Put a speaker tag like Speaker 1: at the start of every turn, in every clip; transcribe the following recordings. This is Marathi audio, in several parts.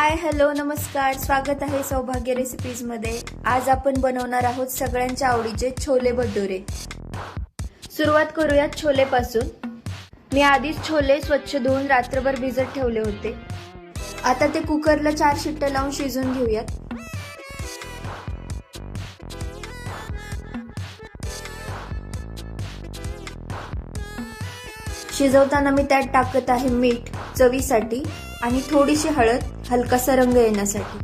Speaker 1: हाय हॅलो नमस्कार, स्वागत आहे सौभाग्य रेसिपीज मध्ये। आज आपण बनवणार आहोत सगळ्यांच्या आवडीचे छोले भटुरे। सुरुवात करूयात छोले पासून। मी आधीच छोले स्वच्छ धुवून रात्रभर भिजत ठेवले होते। आता ते कुकरला 4 शिट्ट्या लावून शिजवून घेऊयात। शिजवताना मी त्यात टाकत आहे मीठ चवीसाठी आणि थोडीशी हळद हलकासा रंग येण्यासाठी।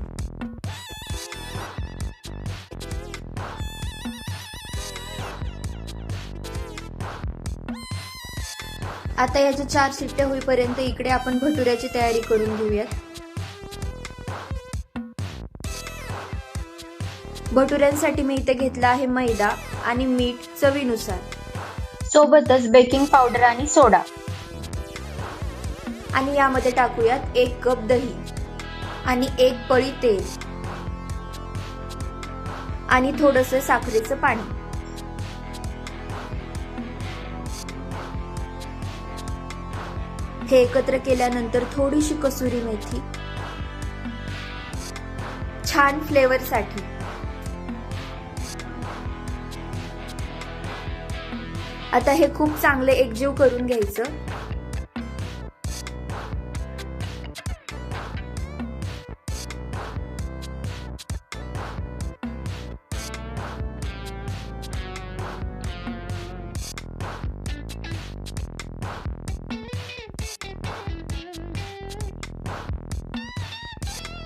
Speaker 1: आता याच्या 4 शिट्ट्या होईपर्यंत इकडे आपण भटुऱ्याची तयारी करून घेऊयात। भटुऱ्यांसाठी मी इथे घेतला आहे मैदा आणि मीठ चवीनुसार, सोबतच बेकिंग पावडर आणि सोडा। आणि यामध्ये टाकूयात 1 कप दही आणि 1 पळी तेल आणि थोडंसं साखरेचं पाणी। हे एकत्र केल्यानंतर थोडीशी कसुरी मेथी छान फ्लेवर साठी। आता हे खूप चांगले एकजीव करून घ्यायचं।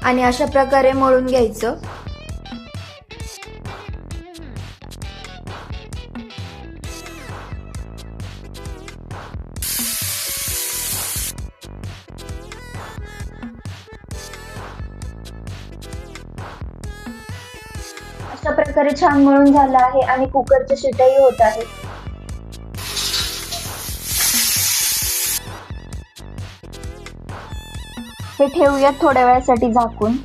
Speaker 1: आणि अशा प्रकारे मळून घ्यायचं। अशा प्रकारे छान मळून झालं आहे आणि कुकरच्या शिट्ट्याही होत आहेत। हे ठेवूयात थोड्या वेळासाठी झाकून।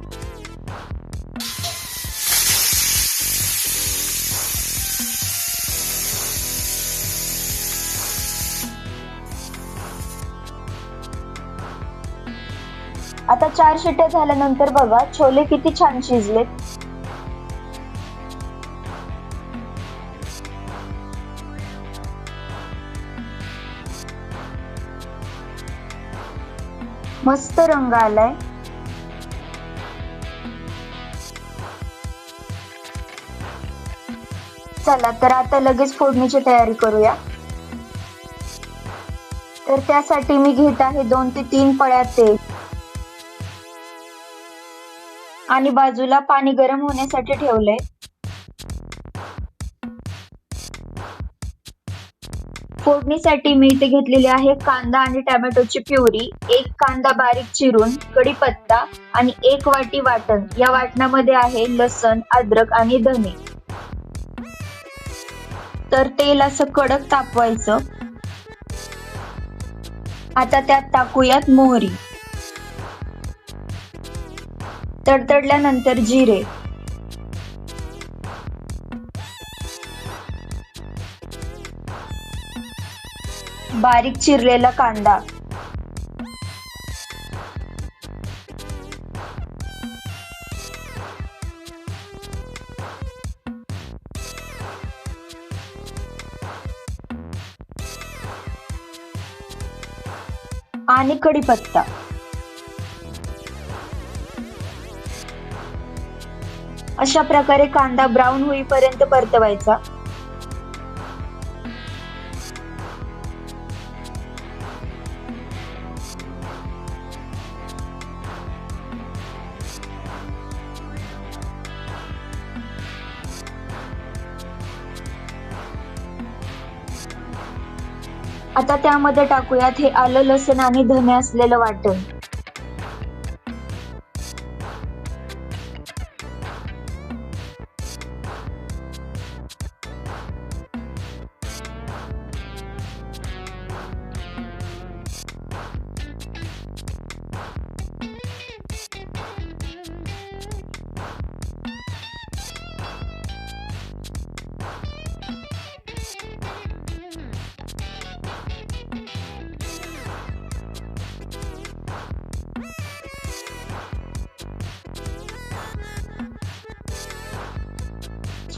Speaker 1: आता 4 शिट्ट्या झाल्यानंतर बघा छोले किती छान शिजलेत। मस्त रंग आलाय। चला तर आता लगेच फोडणीची तयारी करूया। तर त्यासाठी मी घेत आहे 2 ते 3 पळ्या तेल आणि बाजूला पाणी गरम होण्यासाठी ठेवलंय। फोडणीसाठी मी इथे घेतलेली आहे कांदा आणि टोमॅटोची प्युरी, 1 कांदा बारीक चिरून, कढीपत्ता आणि 1 वाटी वाटण। या वाटणामध्ये आहे लसण, अद्रक आणि धने। तर तेल असं कडक तापवायचं। आता त्यात टाकूयात मोहरी, तडतडल्यानंतर जिरे, बारीक चिरलेला कांदा, आणि कढीपत्ता। अशा प्रकारे कांदा ब्राऊन होईपर्यंत परतवायचा। आता त्यामध्ये टाकूयात हे आलं लसण आणि धने असलेलं वाटण।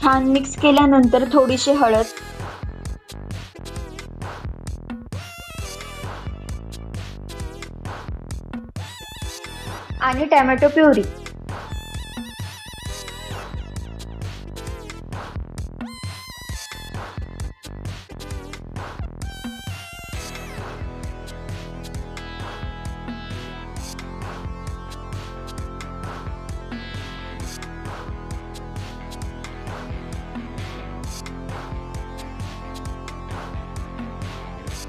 Speaker 1: छान मिक्स केल्यानंतर थोडीशी हळद, आणि टोमॅटो प्युरी.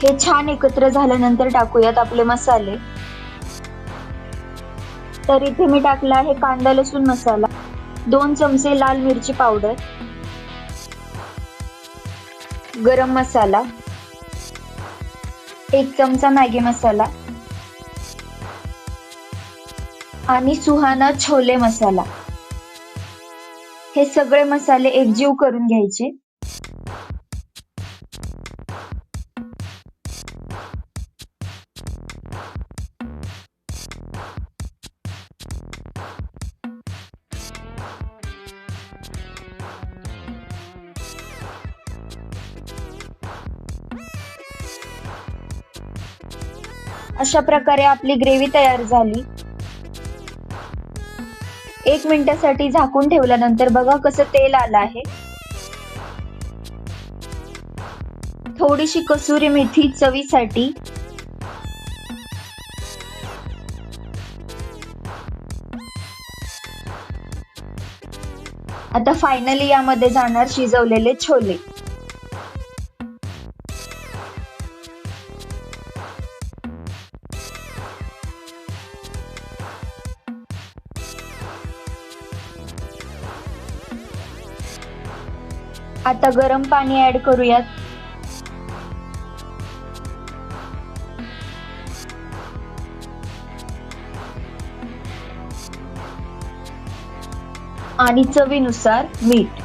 Speaker 1: हे छान एकत्र झाल्यानंतर टाकूयात आपले मसाले. तर इथे मी टाकला आहे कांदा लसूण मसाला, 2 चमचे लाल मिरची पावडर, गरम मसाला, 1 चमचा मॅगी मसाला आणि सुहाना छोले मसाला. हे सगळे मसाले एकजीव करून घ्यायचे. अशा प्रकारे आपली ग्रेव्ही तयार झाली. 1 मिनिटासाठी झाकून ठेवल्यानंतर बघा कसं तेल आलं आहे. थोडीशी कसुरी मेथी चवीसाठी, आता फायनली यामध्ये जाणार शिजवलेले छोले. आता गरम पाणी ऍड करूयात. आणि चवीनुसार मीठ.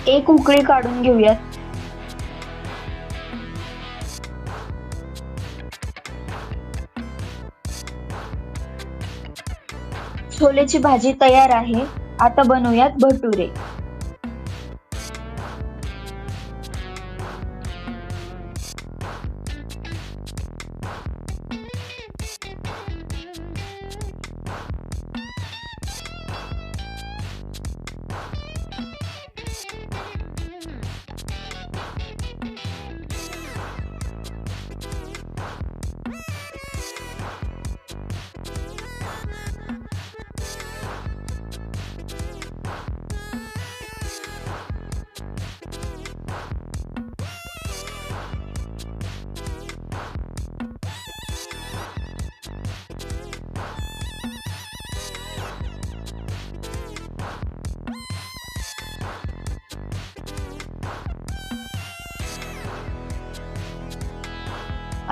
Speaker 1: एक उकळी काढून घेऊयात. छोलेची भाजी तयार आहे. आता बनवूयात भटुरे.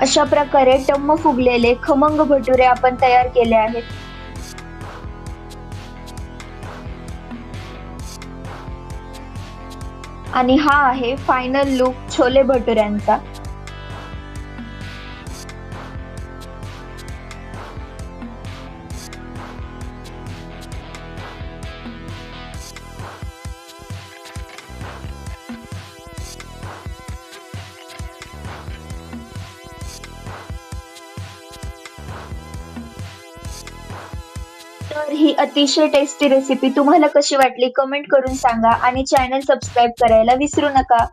Speaker 1: अशा प्रकारे टम्म फुगलेले खमंग भटुरे आपण तयार केले आहेत. आणि हा आहे फायनल लुक छोले भटुऱ्यांचा. तर ही अतिशय टेस्टी रेसिपी तुम्हाला कशी वाटली कमेंट करून सांगा आणि चॅनल सबस्क्राईब करायला विसरू नका.